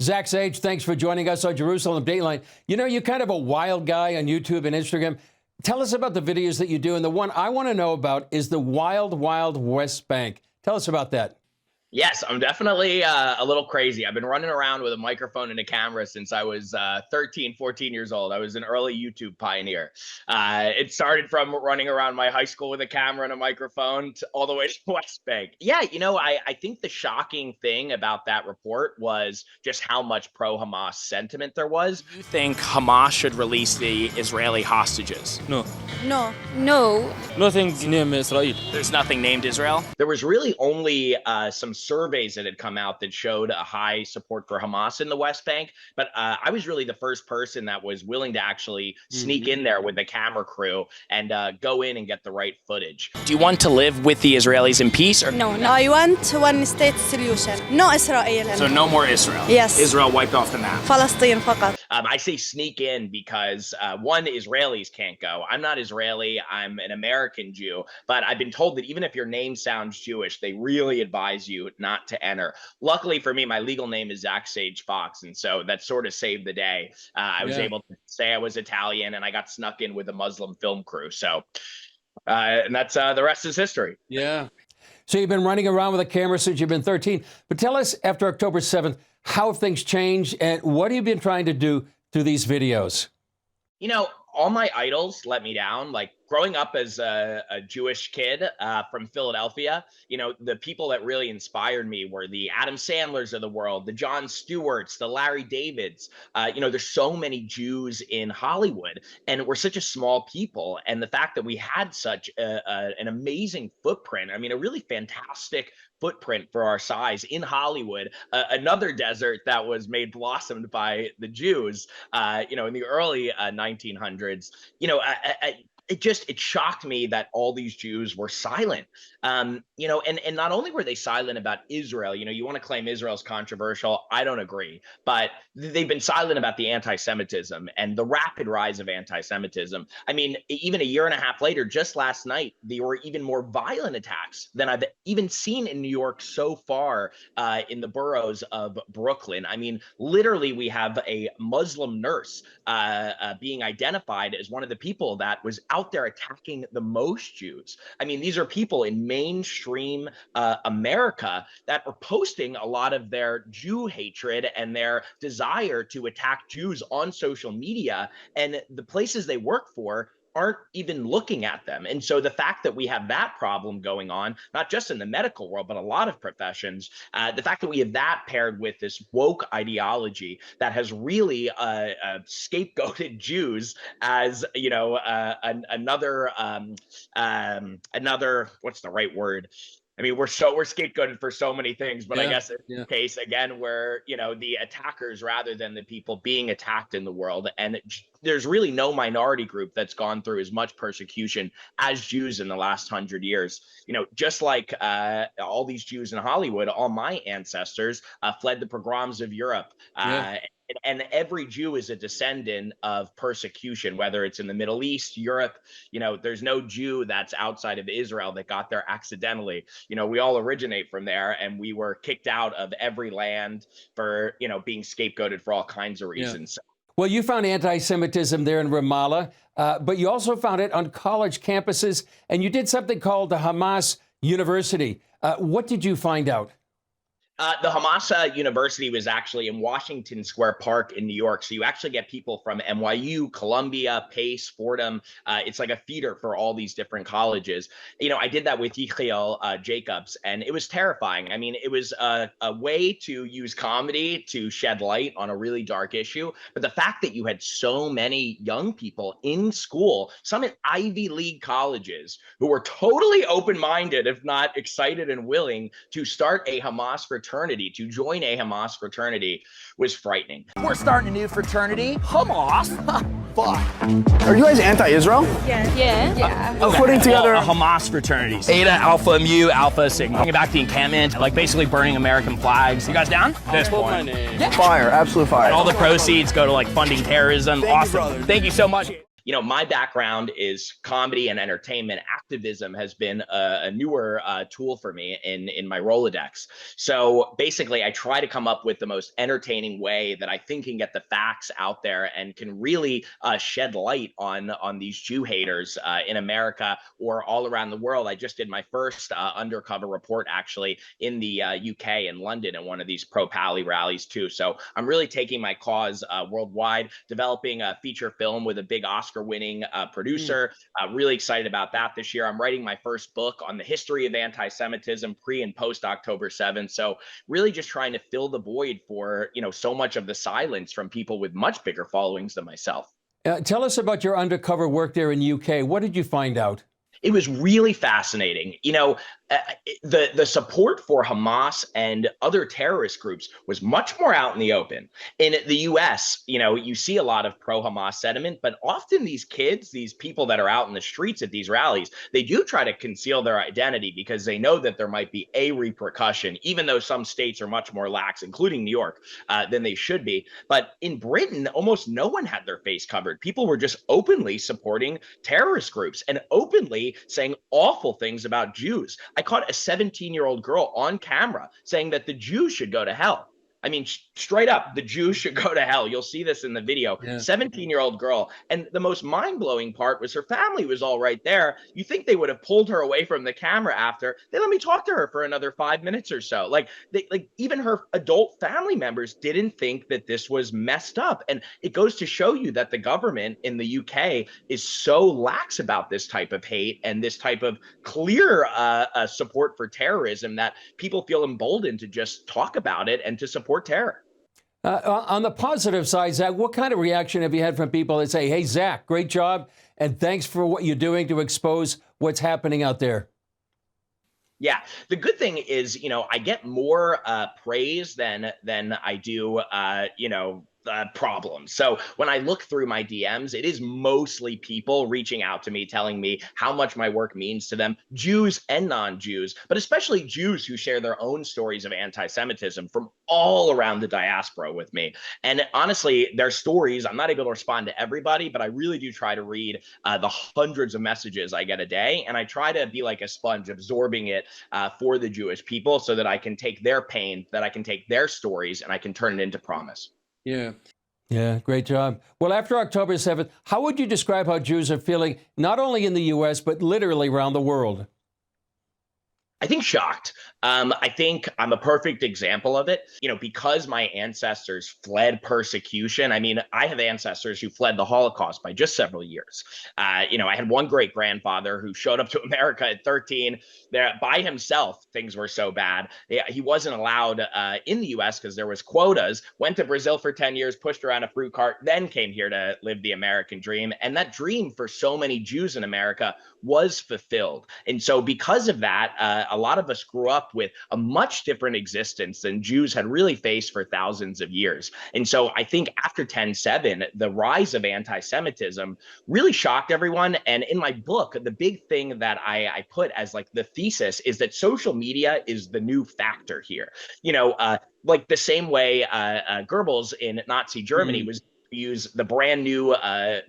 Zach Sage, thanks for joining us on Jerusalem Dateline. You know, you're kind of a wild guy on YouTube and Instagram. Tell us about the videos that you do. And the one I want to know about is the Wild Wild West Bank. Tell us about that. Yes, I'm definitely a little crazy. I've been running around with a microphone and a camera since I was 13, 14 years old. I was an early YouTube pioneer. It started from running around my high school with a camera and a microphone all the way to West Bank. Yeah, you know, I think the shocking thing about that report was just how much pro-Hamas sentiment there was. Do you think Hamas should release the Israeli hostages? No. No. No. Nothing named Israel. There's nothing named Israel? There was really only some surveys that had come out that showed a high support for Hamas in the West Bank. But I was really the first person that was willing to actually sneak in there with the camera crew and go in and get the right footage. Do you want to live with the Israelis in peace? Or No. I want one state solution. No Israel. So no more Israel? Yes. Israel wiped off the map. Palestine فقط. I say sneak in because one, Israelis can't go. I'm not Israeli. I'm an American Jew. But I've been told that even if your name sounds Jewish, they really advise you not to enter. Luckily for me, my legal name is Zach Sage Fox. And so that sort of saved the day. I was able to say I was Italian, and I got snuck in with a Muslim film crew. So and that's the rest is history. Yeah. So you've been running around with a camera since you've been 13. But tell us, after October 7th, how have things changed and what have you been trying to do through these videos? You know, all my idols let me down. Like growing up as a Jewish kid from Philadelphia, you know, the people that really inspired me were the Adam Sandlers of the world, the Jon Stewarts, the Larry Davids. You know, there's so many Jews in Hollywood, and we're such a small people. And the fact that we had such an amazing footprint, I mean, a really fantastic footprint for our size in Hollywood, another desert that was made blossomed by the Jews, you know, in the early 1900s, you know, it shocked me that all these Jews were silent. You know, and not only were they silent about Israel, you know, you want to claim Israel's controversial. I don't agree, but they've been silent about the anti-Semitism and the rapid rise of anti-Semitism. I mean, even a year and a half later, just last night, there were even more violent attacks than I've even seen in New York so far in the boroughs of Brooklyn. I mean, literally, we have a Muslim nurse being identified as one of the people that was out there attacking the most Jews. I mean, these are people in mainstream America that are posting a lot of their Jew hatred and their desire to attack Jews on social media, and the places they work for aren't even looking at them. And so the fact that we have that problem going on, not just in the medical world, but a lot of professions, the fact that we have that paired with this woke ideology that has really scapegoated Jews as, you know, another, what's the right word? I mean, we're scapegoated for so many things, but I guess in this case, again, we're, you know, the attackers rather than the people being attacked in the world. And there's really no minority group that's gone through as much persecution as Jews in the last 100 years. You know, just like all these Jews in Hollywood, all my ancestors fled the pogroms of Europe. And every Jew is a descendant of persecution, whether it's in the Middle East, Europe. You know, there's no Jew that's outside of Israel that got there accidentally. You know, we all originate from there, and we were kicked out of every land for, you know, being scapegoated for all kinds of reasons. Well, you found anti-Semitism there in Ramallah, but you also found it on college campuses, and you did something called the Hamas University. What did you find out? The Hamas University was actually in Washington Square Park in New York. So you actually get people from NYU, Columbia, Pace, Fordham. It's like a feeder for all these different colleges. You know, I did that with Yechiel Jacobs, and it was terrifying. I mean, it was a way to use comedy to shed light on a really dark issue. But the fact that you had so many young people in school, some at Ivy League colleges, who were totally open-minded, if not excited and willing to start a Hamas fraternity, to join a Hamas fraternity, was frightening. We're starting a new fraternity, Hamas. Fuck. Are you guys anti-Israel? Yeah. Putting together a Hamas fraternity. Eta, Alpha, Mu, Alpha, Sigma. Bringing back the encampment, like basically burning American flags. You guys down? This point. fire, absolute fire. And all the proceeds go to like funding terrorism. Awesome. You, Thank you so much. My background is comedy and entertainment. Activism has been a newer tool for me in my Rolodex. So basically, I try to come up with the most entertaining way that I think can get the facts out there and can really shed light on these Jew haters in America or all around the world. I just did my first undercover report actually in the UK in London in one of these pro-Pally rallies too. So I'm really taking my cause worldwide, developing a feature film with a big Oscar-winning producer. Really excited about that this year. I'm writing my first book on the history of anti-Semitism pre and post October 7th. So really just trying to fill the void for, so much of the silence from people with much bigger followings than myself. Tell us about your undercover work there in UK. What did you find out? It was really fascinating. The support for Hamas and other terrorist groups was much more out in the open. In the US, you see a lot of pro-Hamas sentiment, but often these kids, these people that are out in the streets at these rallies, they do try to conceal their identity because they know that there might be a repercussion, even though some states are much more lax, including New York, than they should be. But in Britain, almost no one had their face covered. People were just openly supporting terrorist groups and openly saying awful things about Jews. I caught a 17-year-old girl on camera saying that the Jews should go to hell. I mean, straight up, the Jews should go to hell. You'll see this in the video. Yeah. 17-year-old girl. And the most mind-blowing part was her family was all right there. You think they would have pulled her away from the camera after. They let me talk to her for another 5 minutes or so. Like even her adult family members didn't think that this was messed up. And it goes to show you that the government in the UK is so lax about this type of hate and this type of clear support for terrorism that people feel emboldened to just talk about it and to support terror. On the positive side, Zach, what kind of reaction have you had from people that say, hey, Zach, great job, and thanks for what you're doing to expose what's happening out there? Yeah, the good thing is, I get more praise than I do, problems. So when I look through my DMs, it is mostly people reaching out to me, telling me how much my work means to them, Jews and non-Jews, but especially Jews who share their own stories of anti-Semitism from all around the diaspora with me. And honestly, their stories, I'm not able to respond to everybody, but I really do try to read the hundreds of messages I get a day. And I try to be like a sponge, absorbing it for the Jewish people so that I can take their pain, that I can take their stories, and I can turn it into promise. Yeah. Yeah, great job. Well, after October 7th, how would you describe how Jews are feeling, not only in the U.S., but literally around the world? I think shocked. I think I'm a perfect example of it, because my ancestors fled persecution. I mean, I have ancestors who fled the Holocaust by just several years. I had one great grandfather who showed up to America at 13. There by himself, things were so bad. He wasn't allowed in the U.S. because there was quotas, went to Brazil for 10 years, pushed around a fruit cart, then came here to live the American dream. And that dream for so many Jews in America was fulfilled. And so because of that, a lot of us grew up with a much different existence than Jews had really faced for thousands of years. And so I think after 10/7, the rise of anti-Semitism really shocked everyone. And in my book, the big thing that I put as like the thesis is that social media is the new factor here. Like the same way Goebbels in Nazi Germany was use the brand new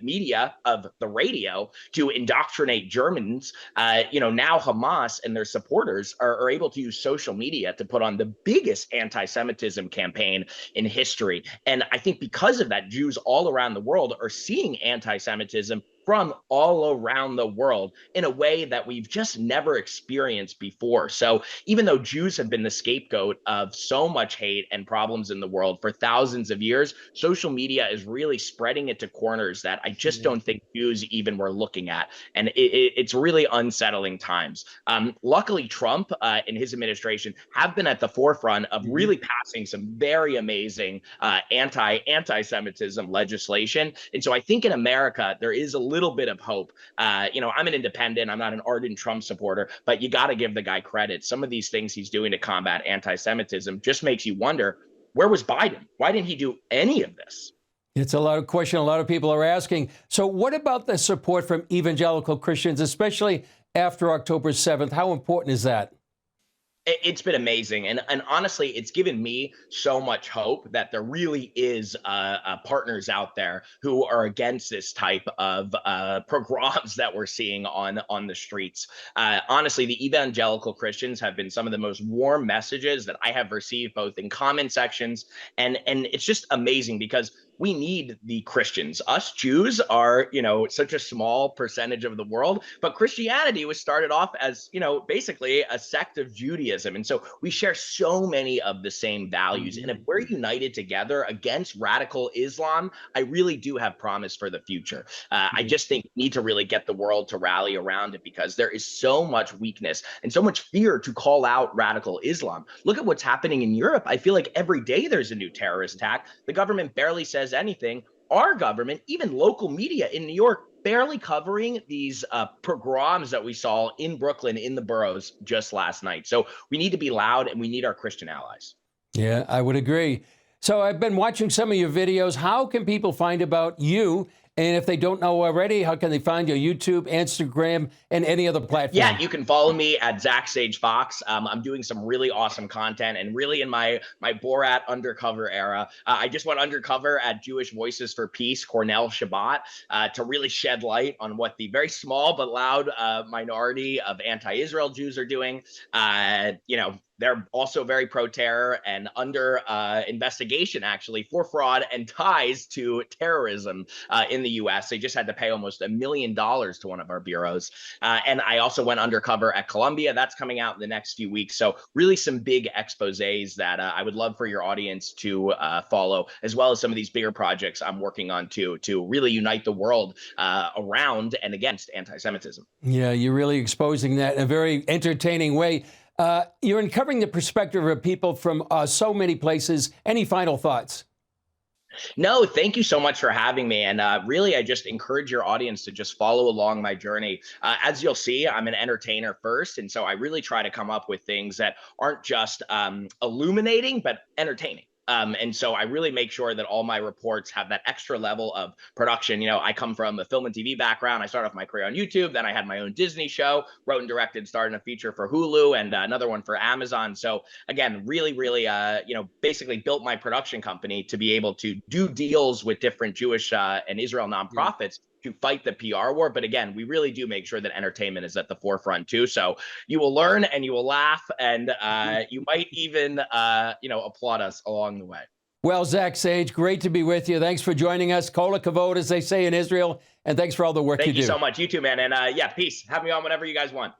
media of the radio to indoctrinate Germans. Now Hamas and their supporters are able to use social media to put on the biggest anti-Semitism campaign in history. And I think because of that, Jews all around the world are seeing anti-Semitism from all around the world in a way that we've just never experienced before. So even though Jews have been the scapegoat of so much hate and problems in the world for thousands of years, social media is really spreading it to corners that I just don't think Jews even were looking at. And it's really unsettling times. Luckily, Trump and his administration have been at the forefront of really passing some very amazing anti-Semitism legislation. And so I think in America, there is a little bit of hope. I'm an independent. I'm not an ardent Trump supporter, but you got to give the guy credit. Some of these things he's doing to combat anti-Semitism just makes you wonder, where was Biden? Why didn't he do any of this? It's a lot of question. A lot of people are asking. So what about the support from evangelical Christians, especially after October 7th? How important is that? It's been amazing, and honestly, it's given me so much hope that there really is partners out there who are against this type of pogroms that we're seeing on the streets. Honestly, the evangelical Christians have been some of the most warm messages that I have received, both in comment sections, and it's just amazing because we need the Christians. Us Jews are, such a small percentage of the world, but Christianity was started off as, basically a sect of Judaism. And so we share so many of the same values. And if we're united together against radical Islam, I really do have promise for the future. I just think we need to really get the world to rally around it because there is so much weakness and so much fear to call out radical Islam. Look at what's happening in Europe. I feel like every day there's a new terrorist attack. The government barely says anything. Our government, even local media in New York, barely covering these pogroms that we saw in Brooklyn in the boroughs just last night. So we need to be loud and we need our Christian allies. Yeah, I would agree. So I've been watching some of your videos. How can people find about you? And if they don't know already, how can they find your YouTube, Instagram, and any other platform? Yeah, you can follow me at Zach Sage Fox. I'm doing some really awesome content and really in my Borat Undercover era. I just went undercover at Jewish Voices for Peace, Cornell Shabbat, to really shed light on what the very small but loud minority of anti-Israel Jews are doing. They're also very pro-terror and under investigation, actually, for fraud and ties to terrorism in the U.S. They just had to pay almost $1 million to one of our bureaus. And I also went undercover at Columbia. That's coming out in the next few weeks. So really some big exposés that I would love for your audience to follow, as well as some of these bigger projects I'm working on too, to really unite the world around and against anti-Semitism. Yeah, you're really exposing that in a very entertaining way. You're uncovering the perspective of people from so many places. Any final thoughts? No, thank you so much for having me. And really, I just encourage your audience to just follow along my journey. As you'll see, I'm an entertainer first. And so I really try to come up with things that aren't just illuminating, but entertaining. And so I really make sure that all my reports have that extra level of production. I come from a film and TV background. I started off my career on YouTube. Then I had my own Disney show, wrote and directed, started a feature for Hulu and another one for Amazon. So again, really, basically built my production company to be able to do deals with different Jewish and Israel nonprofits to fight the PR war. But again, we really do make sure that entertainment is at the forefront too. So you will learn and you will laugh and you might even, applaud us along the way. Well, Zach Sage, great to be with you. Thanks for joining us. Kol hakavod, as they say in Israel. And thanks for all the work you do. Thank you so much. You too, man. And peace. Have me on whenever you guys want.